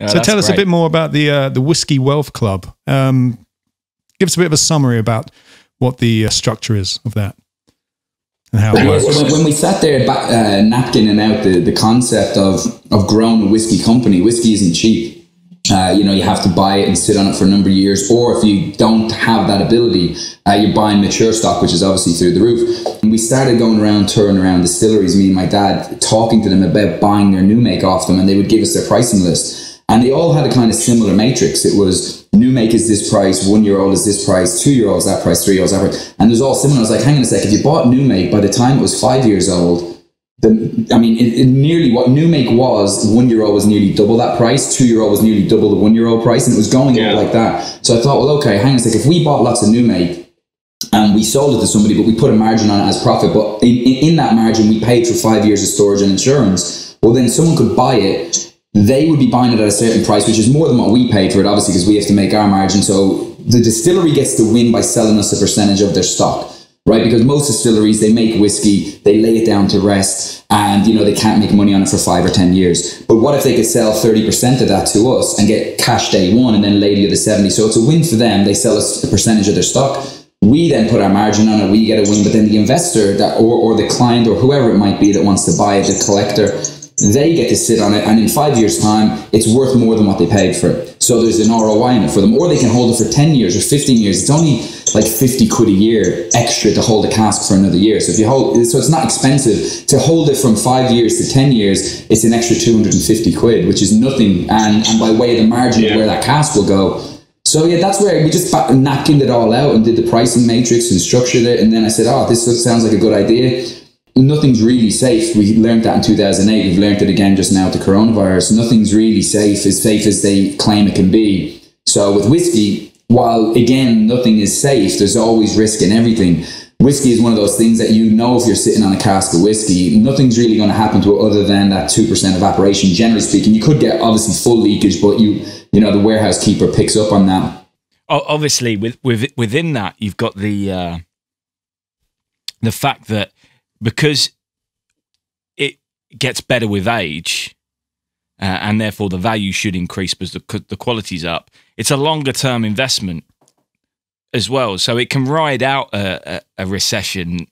So tell us a bit more about the Whisky Wealth Club. Give us a bit of a summary about what the structure is of that and how it works. So when we sat there napkining out the concept of growing a whiskey company, whiskey isn't cheap. You have to buy it and sit on it for a number of years, or if you don't have that ability, you're buying mature stock, which is obviously through the roof. And we started going around, touring around distilleries, me and my dad, talking to them about buying their new make off them, and they would give us their pricing list. And they all had a kind of similar matrix. It was new make is this price, 1 year old is this price, 2 year olds that price, 3 year olds that price. And it was all similar. I was like, hang on a sec, if you bought new make, by the time it was 5 years old, nearly what new make was, 1 year old was nearly double that price, 2 year old was nearly double the 1 year old price, and it was going up like that. So I thought, well, okay, hang on a sec, if we bought lots of new make and we sold it to somebody, but we put a margin on it as profit, but in that margin we paid for 5 years of storage and insurance, well then someone could buy it. They would be buying it at a certain price, which is more than what we paid for it, obviously, because we have to make our margin. So the distillery gets to win by selling us a percentage of their stock, right? Because most distilleries, they make whiskey, they lay it down to rest, and they can't make money on it for 5 or 10 years. But what if they could sell 30% of that to us and get cash day one and then lay the other 70? So it's a win for them. They sell us a percentage of their stock. We then put our margin on it, we get a win, but then the investor or the client or whoever it might be that wants to buy it, the collector, they get to sit on it, and in 5 years' time, it's worth more than what they paid for it. So there's an ROI in it for them, or they can hold it for 10 years or 15 years. It's only like 50 quid a year extra to hold a cask for another year. So so it's not expensive to hold it from 5 years to 10 years. It's an extra 250 quid, which is nothing. And by way of the margin of where that cask will go. So yeah, that's where we just napkined it all out and did the pricing matrix and structured it. And then I said, this sounds like a good idea. Nothing's really safe. We learned that in 2008. We've learned it again just now with the coronavirus. Nothing's really safe as they claim it can be. So with whiskey, while again, nothing is safe, there's always risk in everything. Whiskey is one of those things that if you're sitting on a cask of whiskey, nothing's really going to happen to it other than that 2% evaporation. Generally speaking, you could get obviously full leakage, but the warehouse keeper picks up on that. Obviously, within that, you've got the fact that because it gets better with age, and therefore the value should increase because the quality's up, it's a longer term investment as well. So it can ride out a recession.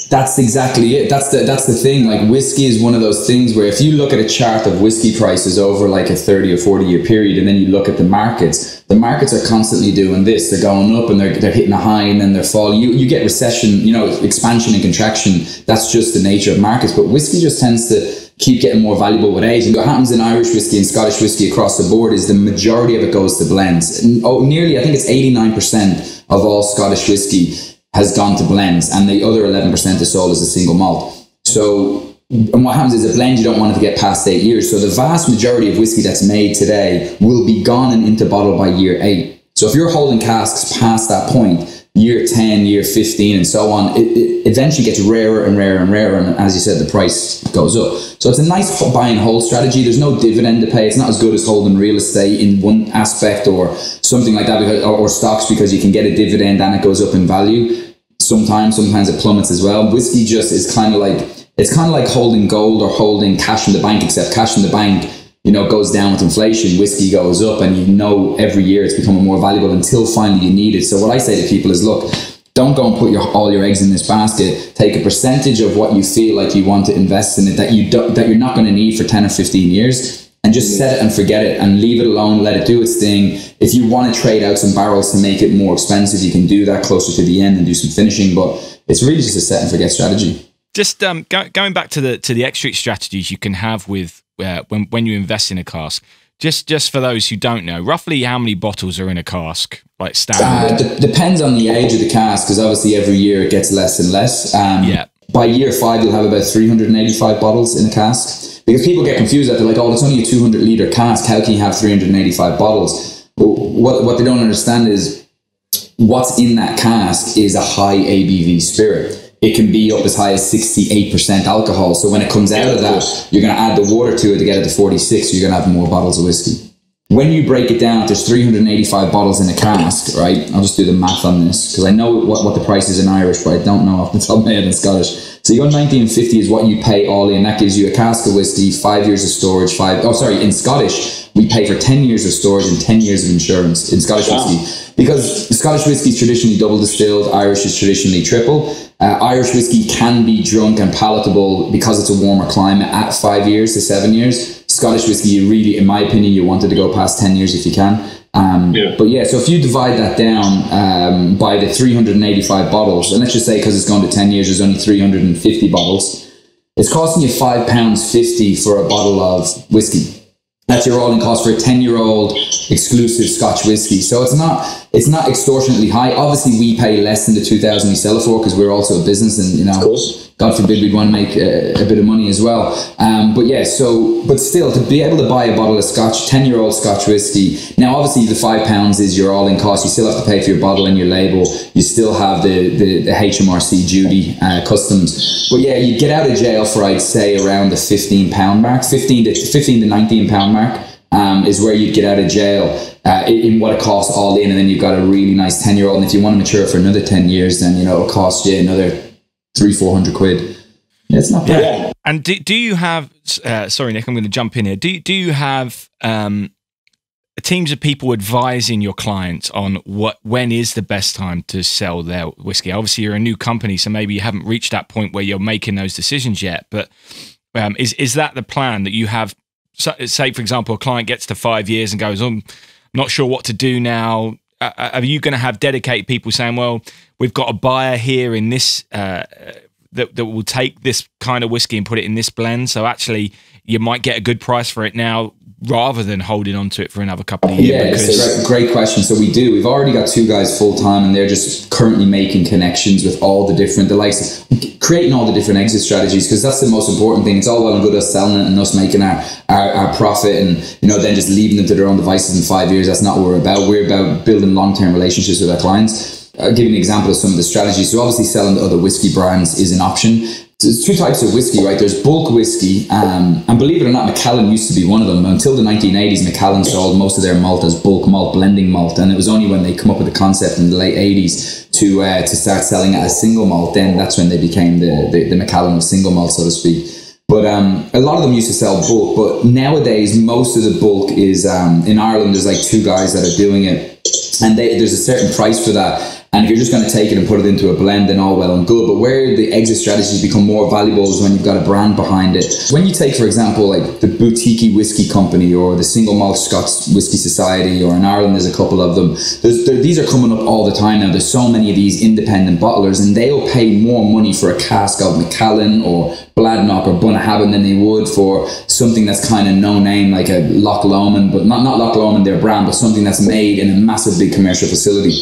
That's exactly it. That's the thing. Like whiskey is one of those things where if you look at a chart of whiskey prices over like a 30 or 40 year period, and then you look at the markets are constantly doing this. They're going up and they're hitting a high and then they're falling. You get recession, expansion and contraction. That's just the nature of markets. But whiskey just tends to keep getting more valuable with age. And what happens in Irish whiskey and Scottish whiskey across the board is the majority of it goes to blends. Nearly, I think it's 89% of all Scottish whiskey has gone to blends, and the other 11% is sold as a single malt. So, and what happens is a blend, you don't want it to get past 8 years. So the vast majority of whiskey that's made today will be gone and into bottle by year 8. So if you're holding casks past that point, year 10, year 15, and so on, it eventually gets rarer and rarer and rarer. And as you said, the price goes up. So it's a nice buy and hold strategy. There's no dividend to pay. It's not as good as holding real estate in one aspect or something like that, or stocks, because you can get a dividend and it goes up in value. Sometimes it plummets as well. Whiskey just is kind of like holding gold or holding cash in the bank, except cash in the bank, goes down with inflation. Whiskey goes up, and every year it's becoming more valuable until finally you need it. So what I say to people is, look, don't go and put all your eggs in this basket. Take a percentage of what you feel like you want to invest in it that you're not going to need for 10 or 15 years, and just set it and forget it and leave it alone. Let it do its thing. If you want to trade out some barrels to make it more expensive, you can do that closer to the end and do some finishing. But it's really just a set and forget strategy. Just going back to the extra strategies you can have with when you invest in a cask. Just for those who don't know, roughly how many bottles are in a cask, like standard? Depends on the age of the cask, because obviously every year it gets less and less. By year 5, you'll have about 385 bottles in a cask. Because people get confused that they're like, it's only a 200 litre cask. How can you have 385 bottles? What they don't understand is what's in that cask is a high ABV spirit. It can be up as high as 68% alcohol. So when it comes out of that, you're going to add the water to it to get it to 46. So you're going to have more bottles of whiskey. When you break it down, there's 385 bottles in a cask, right? I'll just do the math on this because I know what the price is in Irish, but I don't know off the top of my head in Scottish. So you go 1950 is what you pay all in. That gives you a cask of whiskey, 5 years of storage, in Scottish, we pay for 10 years of storage and 10 years of insurance in Scottish whiskey. Because Scottish whiskey is traditionally double distilled, Irish is traditionally triple. Irish whiskey can be drunk and palatable because it's a warmer climate at 5 years to 7 years. Scottish whiskey, you really, in my opinion, you wanted to go past 10 years if you can. But yeah, so if you divide that down by the 385 bottles, and let's just say because it's gone to 10 years, there's only 350 bottles, it's costing you £5.50 for a bottle of whiskey. That's your all-in cost for a 10-year-old exclusive Scotch whiskey. So it's not extortionately high. Obviously, we pay less than the 2,000 we sell it for because we're also a business, and God forbid we'd want to make a bit of money as well. But still, to be able to buy a bottle of Scotch, 10-year-old Scotch whiskey. Now, obviously, the £5 is your all-in cost. You still have to pay for your bottle and your label. You still have the HMRC duty, customs. But yeah, you get out of jail for, I'd say, around the £15 mark, 15 to £19 mark. Is where you'd get out of jail in what it costs all in, and then you've got a really nice 10-year-old. And if you want to mature for another 10 years, then it'll cost you another £300-400. Yeah, it's not bad. Yeah. And do you have? Sorry, Nick, I'm going to jump in here. Do you have teams of people advising your clients on when is the best time to sell their whiskey? Obviously, you're a new company, so maybe you haven't reached that point where you're making those decisions yet. But is that the plan that you have? Say, for example, a client gets to 5 years and goes, I'm not sure what to do now. Are you going to have dedicated people saying, well, we've got a buyer here in this that will take this kind of whiskey and put it in this blend, so actually you might get a good price for it now rather than holding on to it for another couple of years? Yeah, it's a great question. So we've already got 2 guys full time, and they're just currently making connections with all the likes, creating all the different exit strategies, because that's the most important thing. It's all well and good us selling it and us making our profit, and then just leaving them to their own devices in 5 years. That's not what we're about. We're about building long-term relationships with our clients. I'll give you an example of some of the strategies. So obviously selling to other whiskey brands is an option. So there's 2 types of whiskey, right? There's bulk whiskey, and believe it or not, Macallan used to be one of them. Until the 1980s, Macallan sold most of their malt as bulk malt, blending malt, and it was only when they come up with the concept in the late 80s to start selling it as single malt. Then that's when they became the Macallan of single malt, so to speak. But a lot of them used to sell bulk, but nowadays most of the bulk is in Ireland. There's like 2 guys that are doing it, and there's a certain price for that. And if you're just going to take it and put it into a blend, then all well and good. But where the exit strategies become more valuable is when you've got a brand behind it. When you take, for example, like the Boutique Whiskey Company or the Single Malt Scots Whiskey Society, or in Ireland there's a couple of them. These are coming up all the time now. There's so many of these independent bottlers, and they'll pay more money for a cask of Macallan or Bladnoch or Bunnahabhain than they would for something that's kind of no name, like a Loch Lomond, but not Loch Lomond, their brand, but something that's made in a massive big commercial facility.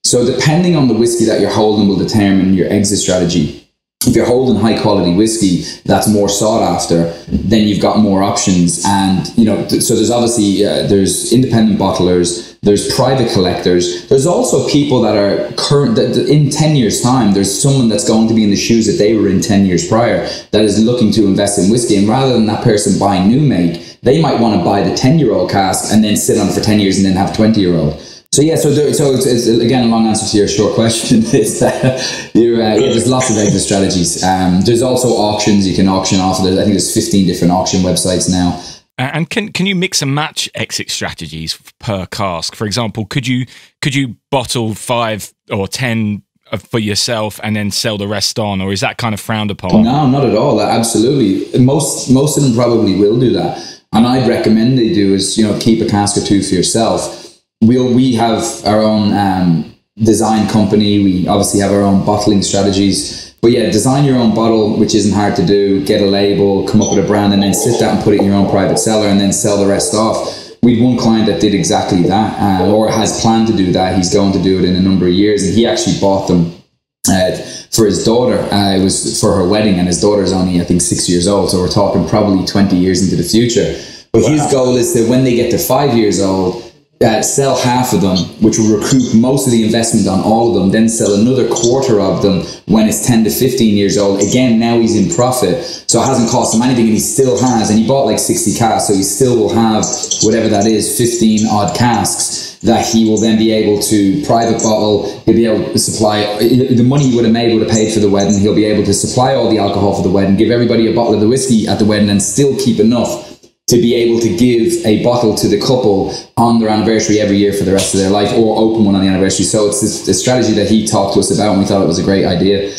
So depending on the whiskey that you're holding will determine your exit strategy. If you're holding high quality whiskey that's more sought after, then you've got more options. And, so there's obviously, there's independent bottlers, there's private collectors. There's also people that are current, that in 10 years time, there's someone that's going to be in the shoes that they were in 10 years prior that is looking to invest in whiskey. And rather than that person buying new make, they might want to buy the 10-year-old cask and then sit on it for 10 years and then have 20-year-old. So yeah, so it's again a long answer to your short question. Is that there's lots of exit strategies. There's also auctions you can auction off. I think there's 15 different auction websites now. And can you mix and match exit strategies per cask? For example, could you bottle 5 or 10 for yourself and then sell the rest on, or is that kind of frowned upon? No, not at all. Absolutely, most of them probably will do that, and I'd recommend they do is keep a cask or 2 for yourself. We have our own design company. We obviously have our own bottling strategies. But yeah, design your own bottle, which isn't hard to do. Get a label, come up with a brand, and then sit down and put it in your own private cellar and then sell the rest off. We had one client that did exactly that, or has planned to do that. He's going to do it in a number of years, and he actually bought them for his daughter. It was for her wedding, and his daughter's only, I think, 6 years old. So we're talking probably 20 years into the future. But his goal is that when they get to 5 years old, sell half of them, which will recoup most of the investment on all of them, then sell another quarter of them when it's 10 to 15 years old. Again, now he's in profit, so it hasn't cost him anything, and he still has, and he bought like 60 casks, so he still will have whatever that is, 15 odd casks that he will then be able to private bottle. He'll be able to supply the money he would have made, would have paid for the wedding. He'll be able to supply all the alcohol for the wedding, give everybody a bottle of the whiskey at the wedding, and still keep enough to be able to give a bottle to the couple on their anniversary every year for the rest of their life, or open one on the anniversary. So it's this strategy that he talked to us about, and we thought it was a great idea.